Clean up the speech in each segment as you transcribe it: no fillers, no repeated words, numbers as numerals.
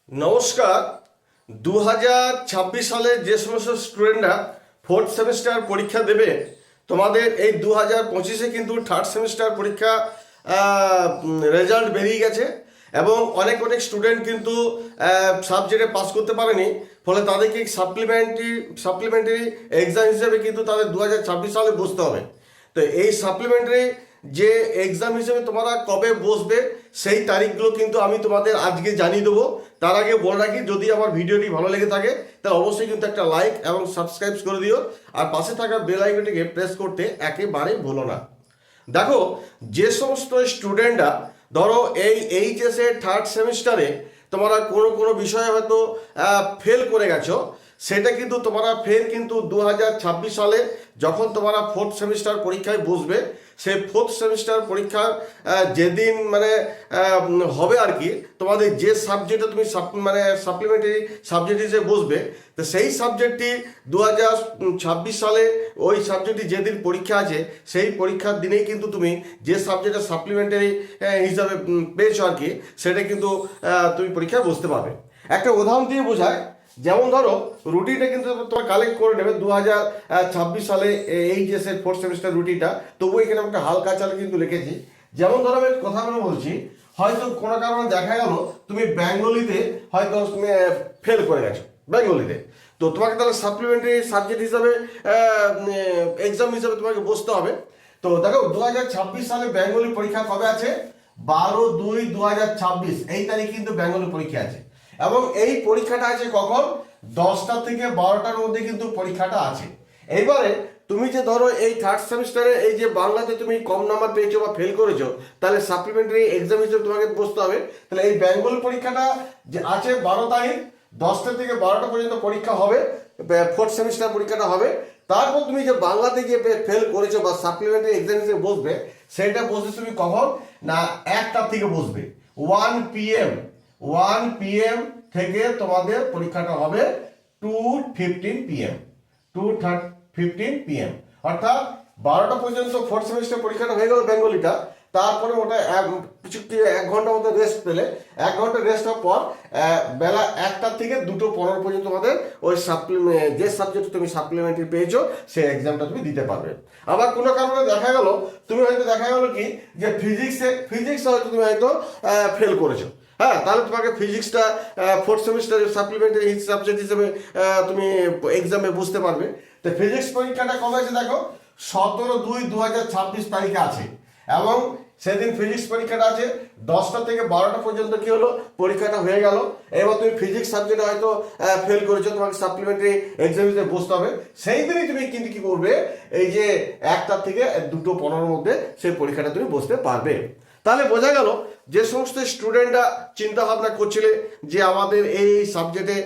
নমস্কার। 2026 সালে যে সমস্ত স্টুডেন্টরা ফোর্থ সেমিস্টার পরীক্ষা দেবে, তোমাদের এই 2025-এ কিন্তু থার্ড সেমিস্টার পরীক্ষা রেজাল্ট বেরিয়ে গেছে এবং অনেক অনেক স্টুডেন্ট কিন্তু সাবজেক্টে পাস করতে পারেনি, ফলে তাদেরকে সাপ্লিমেন্টারি এক্সাম হিসেবে কিন্তু তাদের 2026 সালে বসতে হবে। তো এই সাপ্লিমেন্টারি যে এক্সাম হিসেবে তোমরা কবে বসবে সেই তারিখগুলো কিন্তু আমি তোমাদের আজকে জানিয়ে দেবো। তার আগে বলে রাখি, যদি আমার ভিডিওটি ভালো লেগে থাকে তাহলে অবশ্যই কিন্তু একটা লাইক এবং সাবস্ক্রাইব করে দিও, আর পাশে থাকা বেল আইকনটিকে প্রেস করতে একেবারে ভুলো না। দেখো, যে সমস্ত স্টুডেন্টরা ধরো এই এইচএসএ থার্ড সেমিস্টারে তোমরা কোনো কোনো বিষয়ে হয়তো ফেল করে গেছো, সেটা কিন্তু তোমরা ফের কিন্তু 2026 সালে যখন তোমরা ফোর্থ সেমিস্টার পরীক্ষায় বসবে, সেই ফোর্থ সেমিস্টার পরীক্ষার যেদিন হবে আর কি, তোমাদের যে সাবজেক্টে তুমি সাপ্লিমেন্টারি সাবজেক্ট হিসেবে বসবে, তো সেই সাবজেক্টটি 2026 সালে ওই সাবজেক্টটি যেদিন পরীক্ষা আছে সেই পরীক্ষার দিনেই কিন্তু তুমি যে সাবজেক্টে সাপ্লিমেন্টারি হিসাবে পেয়েছো আর কি, সেটা কিন্তু তুমি পরীক্ষায় বসতে পারবে। একটা উদাহরণ দিয়ে বোঝায়, যেমন ধরো রুটিনটা কিন্তু তোমার কালেক্ট করে নেবে 2026 সালে এইচএসের ফোর্থ সেমিস্টার রুটিনটা, তবু এখানে একটা হালকা চালে কিন্তু লিখেছি। যেমন ধরো আমি কথাগুলো বলছি, হয়তো কোনো কারণে দেখা গেল তুমি বেঙ্গলিতে হয়তো তুমি ফেল করে গেছো বেঙ্গলিতে, তো তোমাকে তাহলে সাপ্লিমেন্টারি সাবজেক্ট হিসাবে এক্সাম হিসাবে তোমাকে বসতে হবে। তো দেখো 2026 সালে বেঙ্গলি পরীক্ষা কবে আছে? 12/2/2026 এই তারিখ কিন্তু বেঙ্গলি পরীক্ষা আছে, এবং এই পরীক্ষাটা আছে কখন? 10টা থেকে 12টার মধ্যে কিন্তু পরীক্ষাটা আছে। এইবারে তুমি যে ধরো এই থার্ড সেমিস্টারে এই যে বাংলাতে তুমি কম নাম্বার পেয়েছো বা ফেল করেছো, তাহলে সাপ্লিমেন্টারি এক্সাম হিসেবে তোমাকে বসতে হবে। তাহলে এই বেঙ্গল পরীক্ষাটা যে আছে 12 তারিখ, 10টা থেকে 12টা পর্যন্ত পরীক্ষা হবে, ফোর্থ সেমিস্টার পরীক্ষাটা হবে। তারপর তুমি যে বাংলাতে যে ফেল করেছো বা সাপ্লিমেন্টারি এক্সাম হিসেবে বসবে, সেটা বসবে তুমি কখন? না 1টা থেকে বসবে, 1 PM থেকে তোমাদের পরীক্ষাটা হবে 2:15 PM, 2:15 PM, অর্থাৎ 12টা পর্যন্ত ফোর্থ সেমিস্টার পরীক্ষাটা হয়ে গেল বেঙ্গলিটা। তারপরে ওটা কিছু 1 ঘন্টা মতো রেস্ট পেলে, 1 ঘন্টা রেস্ট হওয়ার পর বেলা 1টা থেকে 2:15 পর্যন্ত তোমাদের ওই যে সাবজেক্ট তুমি সাপ্লিমেন্টারি পেয়েছো সেই এক্সামটা তুমি দিতে পারবে। আবার কোনো কারণে দেখা গেল তুমি হয়তো কি যে ফিজিক্সে হয়তো তুমি হয়তো ফেল করেছো, হ্যাঁ, তাহলে তোমাকে ফিজিক্সটা ফোর্থ সেমিস্টারের সাপ্লিমেন্টারি সাবজেক্ট হিসেবে তুমি এক্সামে বুঝতে পারবে। তো ফিজিক্স পরীক্ষাটা কবে আছে দেখো? 17/2/2026 তারিখে আছে, এবং সেদিন ফিজিক্স পরীক্ষাটা আছে 10টা থেকে 12টা পর্যন্ত কি হলো, পরীক্ষাটা হয়ে গেল। এবার তুমি ফিজিক্স সাবজেক্টে হয়তো ফেল করেছো, তোমাকে সাপ্লিমেন্টারি এক্সাম হিসেবে বসতে হবে। সেই দিনই তুমি কিন্তু কি করবে, এই যে 1টা থেকে 2:15-র মধ্যে সেই পরীক্ষাটা তুমি বসতে পারবে। তাহলে বোঝা গেল, যে সমস্ত স্টুডেন্টরা চিন্তা ভাবনা করছিলে যে আমাদের এই সাবজেক্টে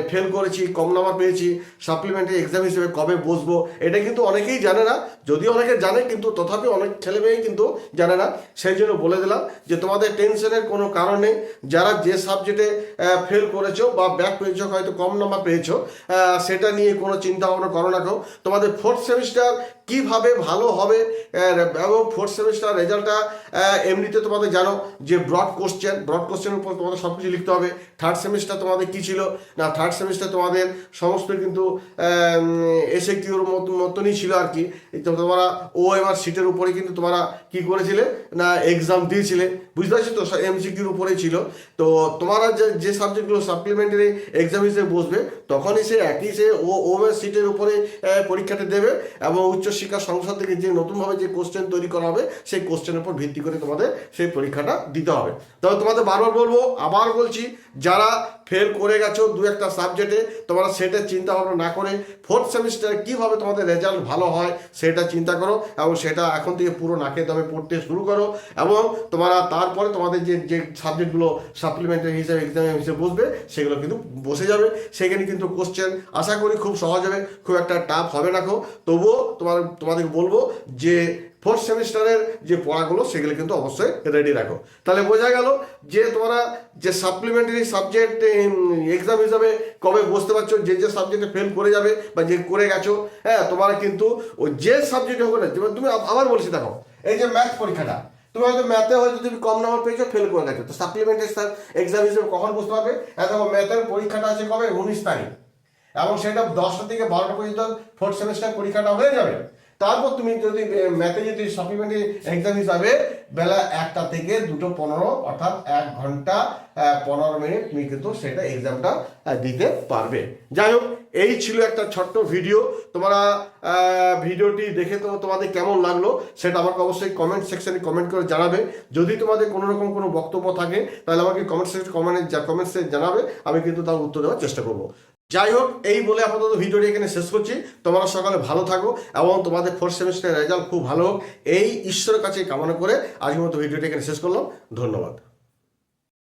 ফেল করেছি, কম নাম্বার পেয়েছি, সাপ্লিমেন্টারি এক্সাম হিসেবে কবে বসবো, এটা কিন্তু অনেকেই জানে না। যদিও অনেকে জানে, কিন্তু তথাপি অনেক ছেলেমেয়েই কিন্তু জানে না। সেই জন্য বলে দিলাম যে তোমাদের টেনশনের কোনো কারণ নেই। যারা যে সাবজেক্টে ফেল করেছো বা ব্যাক পেয়েছো, হয়তো কম নাম্বার পেয়েছো, সেটা নিয়ে কোনো চিন্তা ভাবনা করো না। তোমাদের ফোর্থ সেমিস্টার কিভাবে ভালো হবে, এবং ফোর্থ সেমিস্টার রেজাল্টটা এমনিতে তোমাদের জানো যে ব্রড কোশ্চেনের উপর তোমাদের সব কিছু লিখতে হবে। থার্ড সেমিস্টার তোমাদের কি ছিল না, থার্ড সেমিস্টার তোমাদের সমস্ত কিন্তু এসএকিউর মতনই ছিল আর কি। তোমরা ওএমআর সিটের উপরে কিন্তু তোমরা কি করেছিলে না, এক্সাম দিয়েছিলে, বুঝতে পারছি তো, এমসিকিউর উপরেই ছিল। তো তোমরা যে সাবজেক্টগুলো সাপ্লিমেন্টারি এক্সাম হিসেবে বসবে, তখনই সে একই ওএমআর সিটের উপরে পরীক্ষাটা দেবে, এবং উচ্চশিক্ষা সংসদ থেকে যে নতুনভাবে যে কোশ্চেন তৈরি করা হবে সেই কোশ্চেনের উপর ভিত্তি করে তোমাদের সেই পরীক্ষাটা দিতে হবে। তবে তোমাদের বারবার বলবো, আবার বলছি, যারা ফেল করে গেছো 2-1টা সাবজেক্টে, তোমরা সেটা চিন্তা ভাবনা না করে ফোর্থ সেমিস্টারে কীভাবে তোমাদের রেজাল্ট ভালো হয় সেটা চিন্তা করো, এবং সেটা এখন থেকে পুরো নাকে দমে পড়তে শুরু করো। এবং তোমরা তারপরে তোমাদের যে সাবজেক্টগুলো সাপ্লিমেন্টারি হিসেবে এক্সাম হিসেবে বসবে, সেগুলো কিন্তু বসে যাবে। সেখানে কিন্তু কোশ্চেন আশা করি খুব সহজ হবে, খুব একটা টাফ হবে না। তবুও তোমাদের বলবো যে ফোর্থ সেমিস্টারের যে পড়াগুলো সেগুলো কিন্তু অবশ্যই রেডি রাখো। তাহলে বোঝা গেল যে তোমরা যে সাপ্লিমেন্টারি সাবজেক্ট এক্সাম হিসাবে কবে বসতে পারছো, যে সাবজেক্টে ফেল করে যাবে বা যে করে গেছো, হ্যাঁ, তোমরা কিন্তু ওই যে সাবজেক্টে হোক না, তুমি আবার বলছি, দেখো এই যে ম্যাথ পরীক্ষাটা, তুমি হয়তো ম্যাথে হয়তো তুমি কম নাম্বার পেয়েছো, ফেল করে গেছো, তো সাপ্লিমেন্টারি এক্সাম হিসেবে কখন বুঝতে পারবে? দেখো ম্যাথের পরীক্ষাটা আছে কবে? 19 তারিখ, এবং সেটা 10টা থেকে 12টা পর্যন্ত ফোর্থ সেমিস্টার পরীক্ষাটা হয়ে যাবে। তারপর তুমি যদি ম্যাথে যদি সাপ্লিমেন্টারি এক্সাম হিসাবে বেলা 1টা থেকে 2:15 অর্থাৎ 1 ঘন্টা 15 মিনিট তুমি কিন্তু সেটা এক্সামটা দিতে পারবে। যাই হোক, এই ছিল একটা ছোট্ট ভিডিও। তোমরা ভিডিওটি দেখে তো তোমাদের কেমন লাগলো সেটা আমাকে অবশ্যই কমেন্ট সেকশনে কমেন্ট করে জানাবে। যদি তোমাদের কোনো রকম কোনো বক্তব্য থাকে তাহলে আমাকে কমেন্টসে জানাবে, আমি কিন্তু তার উত্তর দেওয়ার চেষ্টা করবো। যাই হোক, এই বলে আপাতত ভিডিওটি এখানে শেষ করছি। তোমরা সকালে ভালো থাকো এবং তোমাদের ফোর্থ সেমিস্টারের রেজাল্ট খুব ভালো হোক, এই ঈশ্বরের কাছে কামনা করে আজকের মতো ভিডিওটি এখানে শেষ করলাম। ধন্যবাদ।